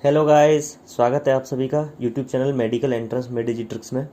Hello guys, स्वागत है आप सभी का यूट्यूब चैनल मेडिकल एंट्रेंस मेडिजिट्रिक्स में।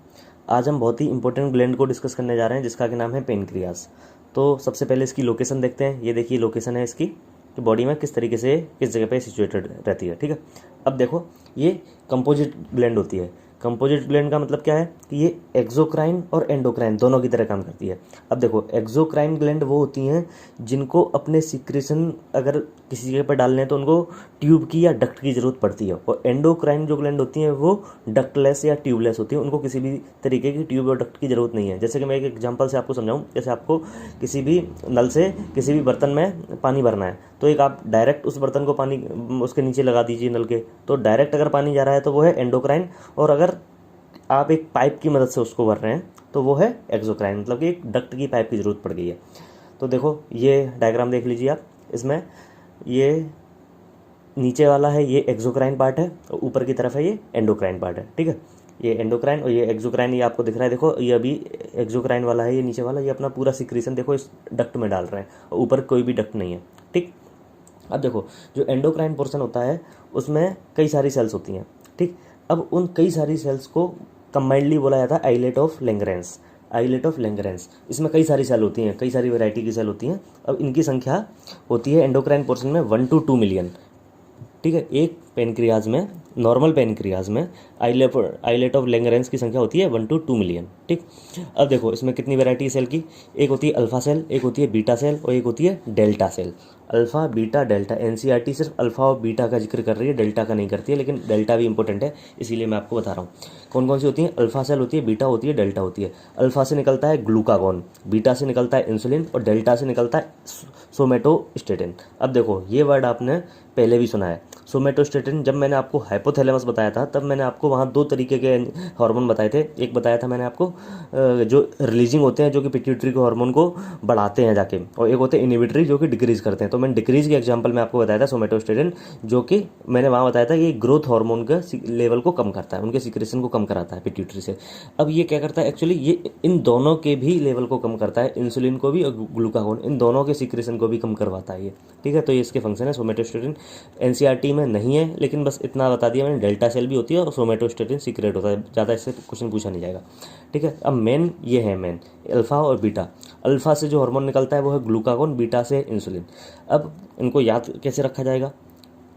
आज हम बहुत ही इंपॉर्टेंट ग्लैंड को डिस्कस करने जा रहे हैं जिसका कि नाम है पेनक्रियास। तो सबसे पहले इसकी लोकेशन देखते हैं। ये देखिए लोकेशन है इसकी कि बॉडी में किस तरीके से किस जगह पे सिचुएटेड रहती है। ठीक है, अब देखो ये कंपोजिट ग्लैंड होती है। कंपोजिट ग्लैंड का मतलब क्या है कि ये एक्सोक्राइन और एंडोक्राइन दोनों की तरह काम करती है। अब देखो एक्सोक्राइन ग्लैंड वो होती हैं जिनको अपने सिक्रेशन अगर किसी जगह पर डालने हैं तो उनको ट्यूब की या डक्ट की जरूरत पड़ती है, और एंडोक्राइन जो ग्लैंड होती हैं वो डक्टलेस या ट्यूबलेस होती हैं, उनको किसी भी तरीके की ट्यूब और डक्ट की जरूरत नहीं है। जैसे कि मैं एक एग्जांपल से आपको समझाऊं, जैसे आपको किसी भी नल से किसी भी बर्तन में पानी भरना है तो एक आप डायरेक्ट उस बर्तन को पानी उसके नीचे लगा दीजिए नल के, तो डायरेक्ट अगर पानी जा रहा है तो वो है एंडोक्राइन, और अगर आप एक पाइप की मदद से उसको भर रहे हैं तो वो है एक्सोक्राइन, मतलब कि एक डक्ट की पाइप की ज़रूरत पड़ गई है। तो देखो ये डायग्राम देख लीजिए आप, इसमें ये नीचे वाला है ये एक्सोक्राइन पार्ट है और ऊपर की तरफ है ये एंडोक्राइन पार्ट है। ठीक है, ये एंडोक्राइन और ये एक्सोक्राइन, ये आपको दिख रहा है। देखो ये अभी एक्सोक्राइन वाला है, ये नीचे वाला, ये अपना पूरा सिक्रीशन देखो इस डक्ट में डाल रहे हैं और ऊपर कोई भी डक्ट नहीं है। ठीक, अब देखो जो एंडोक्राइन पोर्शन होता है उसमें कई सारी सेल्स होती हैं। ठीक, अब उन कई सारी सेल्स को कंबाइंडली बोला जाता है आइलेट ऑफ लैंगरेंस। आइलेट ऑफ लैंगरेंस, इसमें कई सारी सेल होती हैं, कई सारी वैरायटी की सेल होती हैं। अब इनकी संख्या होती है एंडोक्राइन पोर्शन में 1 to 2 मिलियन। ठीक है, एक पेनक्रियाज में, नॉर्मल पेनक्रियाज में आइलेट ऑफ लैंगरेंस की संख्या होती है 1 to 2 मिलियन। ठीक, अब देखो इसमें कितनी वैरायटी है सेल की। एक होती है अल्फा सेल, एक होती है बीटा सेल और एक होती है delta cell. Alpha beta delta, NCERT सिर्फ अल्फा और बीटा का जिक्र कर रही है, डेल्टा का नहीं करती है, लेकिन डेल्टा भी इंपॉर्टेंट है इसीलिए मैं आपको बता रहा हूँ। कौन कौन सी होती है? अल्फा सेल होती है, बीटा होती है, डेल्टा होती है। अल्फा से निकलता है ग्लूकागॉन, बीटा से निकलता है इंसुलिन और डेल्टा से निकलता है सोमेटोस्टेटिन। अब देखो ये वर्ड आपने पहले भी सुना है, सोमेटोस्टेटिन। जब मैंने आपको हाइपोथैलेमस बताया था तब मैंने आपको वहाँ दो तरीके के हार्मोन बताए थे। एक बताया था मैंने आपको जो रिलीजिंग होते हैं जो कि पिट्यूटरी के हार्मोन को बढ़ाते हैं जाके, और एक होते हैं इनिबिटरी जो कि डिक्रीज करते हैं। तो मैंने डिक्रीज के एग्जांपल में आपको बताया था सोमेटोस्टेटिन, जो कि मैंने वहाँ बताया था ये ग्रोथ हार्मोन का लेवल को कम करता है, उनके सिक्रेशन को कम कराता है पिट्यूटरी से। अब ये क्या करता है एक्चुअली, ये इन दोनों के भी लेवल को कम करता है, इंसुलिन को भी और ग्लूकागॉन, इन दोनों के सिक्रेशन को भी कम करवाता है ये। ठीक है, तो ये इसके फंक्शन है। सोमेटोस्टेटिन एनसीईआरटी में नहीं है लेकिन बस इतना बता दिया मैंने, डेल्टा सेल भी होती है और सोमेटोस्टेटिन सीक्रेट होता है, ज़्यादा इससे क्वेश्चन पूछा नहीं जाएगा। ठीक है, अब मेन ये है, मेन अल्फा और बीटा। अल्फा से जो हार्मोन निकलता है वो है ग्लूकागॉन, बीटा से इंसुलिन। अब इनको याद कैसे रखा जाएगा?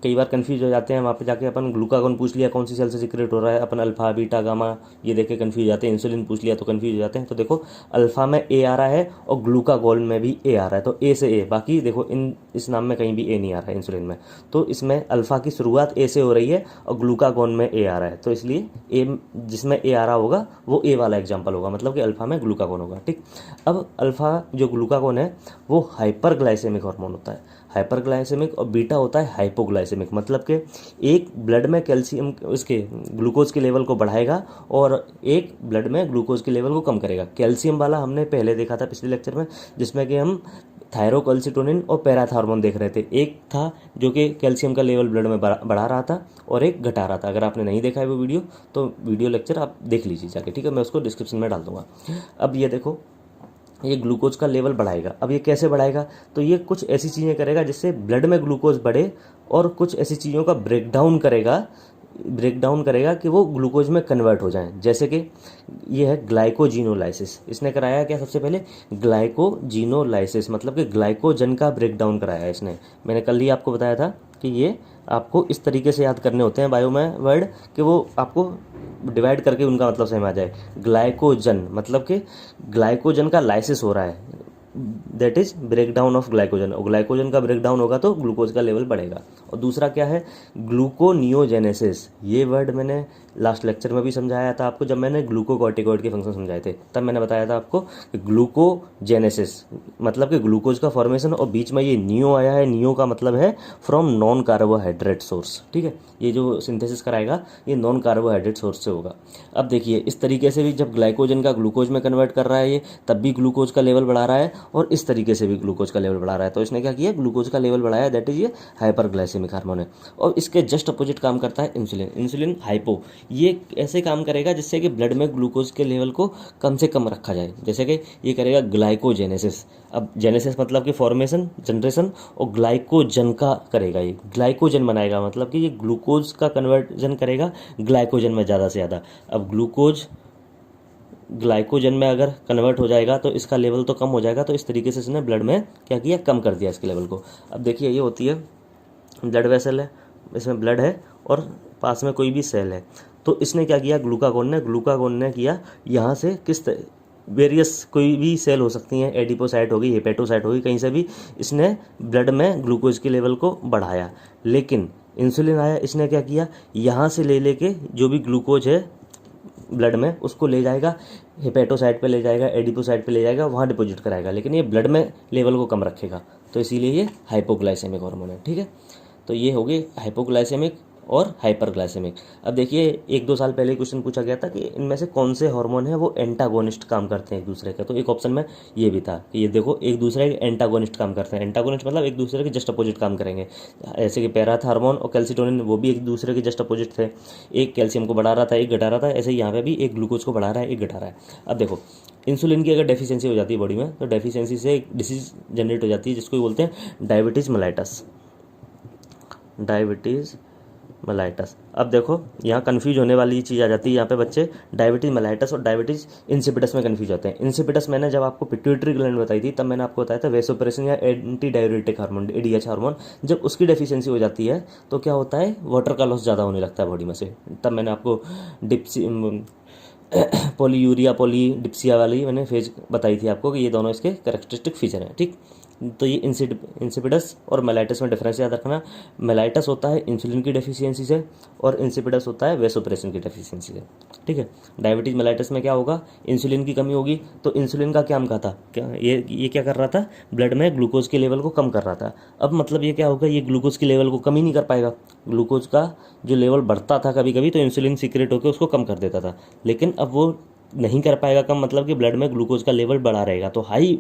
कई बार कंफ्यूज हो जाते हैं, वहाँ पे जाके अपन ग्लूकागॉन पूछ लिया कौन सी सेल से सीक्रेट हो रहा है, अपन अल्फा बीटा गामा ये देख के कन्फ्यूज हो जाते हैं। इंसुलिन पूछ लिया तो कन्फ्यूज हो जाते हैं। तो देखो अल्फा में ए आ रहा है और ग्लूकागॉन में भी ए आ रहा है, तो ए से ए, बाकी देखो इस नाम में कहीं भी ए नहीं आ रहा है इंसुलिन में। तो इसमें अल्फा की शुरुआत ए से हो रही है और ग्लूकागॉन में ए आ रहा है, तो इसलिए ए जिसमें ए आ रहा होगा वो ए वाला एग्जाम्पल होगा, मतलब कि अल्फा में ग्लूकागॉन होगा। ठीक, अब अल्फा जो ग्लूकागॉन है वो हाइपरग्लाइसेमिक हार्मोन होता है, हाइपरग्लाइसेमिक, और बीटा होता है हाइपोग्लाइसेमिक, मतलब कि एक ब्लड में कैल्शियम उसके ग्लूकोज के लेवल को बढ़ाएगा और एक ब्लड में ग्लूकोज के लेवल को कम करेगा। कैल्शियम वाला हमने पहले देखा था पिछले लेक्चर में, जिसमें कि हम थायरोकैल्सिटोनिन और पैराथॉर्मोन देख रहे थे। एक था जो कि कैल्शियम का लेवल ब्लड में बढ़ा रहा था और एक घटा रहा था। अगर आपने नहीं देखा है वो वीडियो तो वीडियो लेक्चर आप देख लीजिए जाके। ठीक है, मैं उसको डिस्क्रिप्शन में डाल दूंगा। अब ये देखो ये ग्लूकोज का लेवल बढ़ाएगा। अब ये कैसे बढ़ाएगा? तो ये कुछ ऐसी चीज़ें करेगा जिससे ब्लड में ग्लूकोज बढ़े, और कुछ ऐसी चीज़ों का ब्रेकडाउन करेगा कि वो ग्लूकोज में कन्वर्ट हो जाएं। जैसे कि ये है ग्लाइकोजीनोलाइसिस। इसने कराया क्या? सबसे पहले ग्लाइकोजीनोलाइसिस, मतलब कि ग्लाइकोजन का ब्रेकडाउन कराया इसने। मैंने कल ही आपको बताया था कि ये आपको इस तरीके से याद करने होते हैं बायो में वर्ड कि वो आपको डिवाइड करके उनका मतलब समझ आ जाए। ग्लाइकोजन मतलब कि ग्लाइकोजन का लाइसिस हो रहा है, that is breakdown of glycogen, और ग्लाइकोजन का ब्रेकडाउन होगा तो ग्लूकोज का लेवल बढ़ेगा। और दूसरा क्या है? ग्लूकोनियोजेनेसिस। ये वर्ड मैंने लास्ट लेक्चर में भी समझाया था आपको, जब मैंने ग्लूकोकॉर्टिकॉइड के फंक्शन समझाए थे तब मैंने बताया था आपको कि ग्लूकोजेनेसिस मतलब कि ग्लूकोज का फॉर्मेशन, और बीच में ये नियो आया है। नियो का मतलब है फ्रॉम नॉन कार्बोहाइड्रेट सोर्स। ठीक है, ये जो सिंथेसिस कराएगा ये नॉन कार्बोहाइड्रेट सोर्स से होगा। अब देखिए इस तरीके से भी जब ग्लाइकोजन का ग्लूकोज में कन्वर्ट कर रहा है ये, तब भी ग्लूकोज का लेवल बढ़ा रहा है, और इस तरीके से भी ग्लूकोज का लेवल बढ़ा रहा है। तो इसने क्या किया? ग्लूकोज का लेवल बढ़ाया, दैट इज ये हाइपरग्लाइसेमिक हार्मोन है। और इसके जस्ट अपोजिट काम करता है इंसुलिन। इंसुलिन हाइपो, ये ऐसे काम करेगा जिससे कि ब्लड में ग्लूकोज के लेवल को कम से कम रखा जाए। जैसे कि ये करेगा ग्लाइकोजेनेसिस। अब जेनेसिस मतलब कि फॉर्मेशन, जनरेशन, और ग्लाइकोजन का करेगा, ये ग्लाइकोजन बनाएगा, मतलब कि ये ग्लूकोज का कन्वर्जन करेगा ग्लाइकोजन में ज़्यादा से ज़्यादा। अब ग्लूकोज ग्लाइकोजन में अगर कन्वर्ट हो जाएगा तो इसका लेवल तो कम हो जाएगा, तो इस तरीके से इसने ब्लड में क्या किया, कम कर दिया इसके लेवल को। अब देखिए ये होती है ब्लड वेसल है, इसमें ब्लड है और पास में कोई भी सेल है, तो इसने क्या किया, ग्लूकागोन ने किया यहाँ से वेरियस कोई भी सेल हो सकती हैं, एडिपोसाइट होगी, हेपेटोसाइट होगी, कहीं से भी इसने ब्लड में ग्लूकोज के लेवल को बढ़ाया। लेकिन इंसुलिन आया, इसने क्या किया, यहाँ से लेके जो भी ग्लूकोज है ब्लड में उसको ले जाएगा, हेपेटोसाइट पे ले जाएगा, एडिपोसाइट पे ले जाएगा, वहाँ डिपॉजिट कराएगा, लेकिन ये ब्लड में लेवल को कम रखेगा, तो इसीलिए ये हाइपोग्लाइसेमिक हार्मोन है। ठीक है, तो ये हो गई हाइपोग्लाइसेमिक और हाइपरग्लाइसेमिक। अब देखिए 1-2 साल पहले क्वेश्चन पूछा गया था कि इनमें से कौन से हार्मोन है वो एंटागोनिस्ट काम करते हैं एक दूसरे के, तो एक ऑप्शन में ये भी था कि ये देखो एक दूसरे के एंटागोनिस्ट काम करते हैं। एंटागोनिस्ट मतलब एक दूसरे के जस्ट अपोजिट काम करेंगे, ऐसे कि पैराथार्मोन और कैल्सिटोनिन वो भी एक दूसरे के जस्ट अपोजिट थे, एक कैल्शियम को बढ़ा रहा था, एक घटा रहा था, ऐसे ही यहाँ पे भी एक ग्लूकोज को बढ़ा रहा है, एक घटा रहा है। अब देखो इंसुलिन की अगर डेफिशिएंसी हो जाती है बॉडी में, तो डेफिशिएंसी से एक डिसीज जनरेट हो जाती है जिसको बोलते हैं डायबिटीज़ मेलाइटस। अब देखो यहाँ कन्फ्यूज होने वाली चीज़ आ जाती है, यहाँ पे बच्चे डायबिटीज़ मेलाइटस और डायबिटीज़ इंसिपिडस में कन्फ्यूज होते हैं। इंसिपिडस मैंने जब आपको पिट्यूटरी ग्लैंड बताई थी तब मैंने आपको बताया था वेसोप्रेसिन या anti diuretic hormone, ADH hormone, जब उसकी डेफिशिएंसी हो जाती है तो क्या होता है, वाटर का लॉस ज़्यादा होने लगता है बॉडी में से। तब मैंने आपको पॉलीयूरिया पॉलीडिप्सिया वाली मैंने फेज बताई थी आपको कि ये दोनों इसके कैरेक्टरिस्टिक फीचर हैं। ठीक, तो ये इंसिपिडस और मेलाइटस में डिफरेंस याद रखना। मेलाइटस होता है इंसुलिन की डेफिशिएंसी से और इंसिपिडस होता है वेसोप्रेसिन की डेफिशिएंसी से। ठीक है, डायबिटीज़ मेलाइटस में क्या होगा, इंसुलिन की कमी होगी, तो इंसुलिन का क्या काम था, क्या ये क्या कर रहा था, ब्लड में ग्लूकोज के लेवल को कम कर रहा था। अब मतलब ये क्या होगा, ये ग्लूकोज के लेवल को कम ही नहीं कर पाएगा, ग्लूकोज का जो लेवल बढ़ता था कभी कभी तो इंसुलिन सीक्रेट होकर उसको कम कर देता था, लेकिन अब वो नहीं कर पाएगा कम, मतलब कि ब्लड में ग्लूकोज का लेवल बढ़ा रहेगा, तो हाई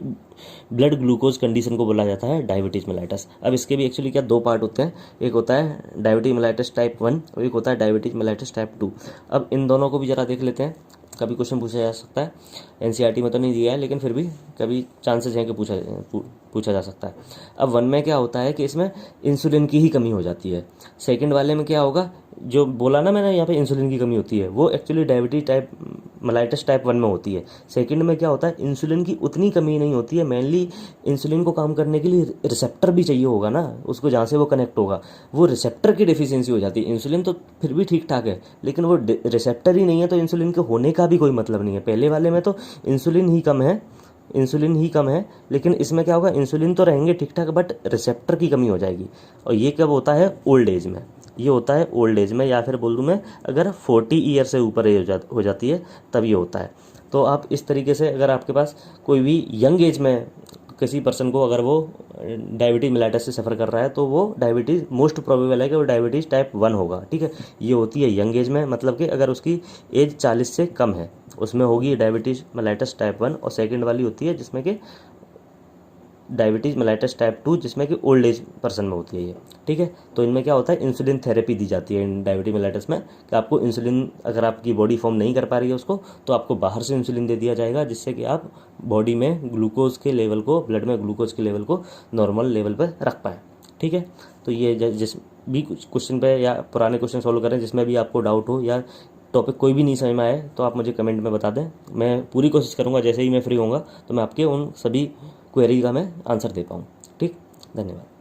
ब्लड ग्लूकोज कंडीशन को बोला जाता है डायबिटीज़ मेलाइटस। अब इसके भी एक्चुअली क्या 2 पार्ट होते हैं, एक होता है डायबिटीज़ मेलाइटस टाइप 1 और एक होता है डायबिटीज़ मेलाइटस टाइप 2। अब इन दोनों को भी ज़रा देख लेते हैं, कभी क्वेश्चन पूछा जा सकता है, एनसीईआरटी में तो नहीं दिया है लेकिन फिर भी कभी चांसेस हैं कि पूछा जा सकता है। अब 1 में क्या होता है कि इसमें इंसुलिन की ही कमी हो जाती है। सेकंड वाले में क्या होगा, जो बोला ना मैंने यहाँ पे इंसुलिन की कमी होती है, वो actually diabetes type mellitus type 1 में होती है। सेकंड में क्या होता है, इंसुलिन की उतनी कमी नहीं होती है, मेनली इंसुलिन को काम करने के लिए रिसेप्टर भी चाहिए होगा ना उसको, जहाँ से वो कनेक्ट होगा, वो रिसेप्टर की डेफिशिएंसी हो जाती है। इंसुलिन तो फिर भी ठीक ठाक है, लेकिन वो रिसेप्टर ही नहीं है, तो इंसुलिन के होने का भी कोई मतलब नहीं है। पहले वाले में तो इंसुलिन ही कम है, लेकिन इसमें क्या होगा, इंसुलिन तो रहेंगे ठीक ठाक बट रिसेप्टर की कमी हो जाएगी। और ये कब होता है, ओल्ड एज में, ये होता है ओल्ड एज में, या फिर बोल दूँ मैं अगर 40 ईयर से ऊपर एज हो जाती है तब ये होता है। तो आप इस तरीके से अगर आपके पास कोई भी यंग एज में किसी पर्सन को अगर वो डायबिटीज़ मेलाइटस से सफ़र कर रहा है तो वो डायबिटीज़ मोस्ट प्रोबेबल है कि वो डायबिटीज़ टाइप 1 होगा। ठीक है, ये होती है यंग एज में, मतलब कि अगर उसकी एज 40 से कम है उसमें होगी डायबिटीज़ मेलाइटस टाइप 1, और सेकंड वाली होती है जिसमें कि डायबिटीज़ मेलाइटस टाइप 2 जिसमें कि ओल्ड एज पर्सन में होती है ये। ठीक है, तो इनमें क्या होता है, इंसुलिन थेरेपी दी जाती है इन डायबिटीज़ मेलाइटस में, कि आपको इंसुलिन अगर आपकी बॉडी फॉर्म नहीं कर पा रही है उसको, तो आपको बाहर से इंसुलिन दे दिया जाएगा जिससे कि आप बॉडी में ग्लूकोज के लेवल को, ब्लड में ग्लूकोज के लेवल को नॉर्मल लेवल पर रख पाएँ। ठीक है, तो ये जिस भी कुछ क्वेश्चन पे या पुराने क्वेश्चन सॉल्व करें जिसमें भी आपको डाउट हो या टॉपिक कोई भी नहीं समझ में आए तो आप मुझे कमेंट में बता दें, मैं पूरी कोशिश करूँगा जैसे ही मैं फ्री होऊंगा तो मैं आपके उन सभी क्वेरी का मैं आंसर दे पाऊँ। ठीक, धन्यवाद।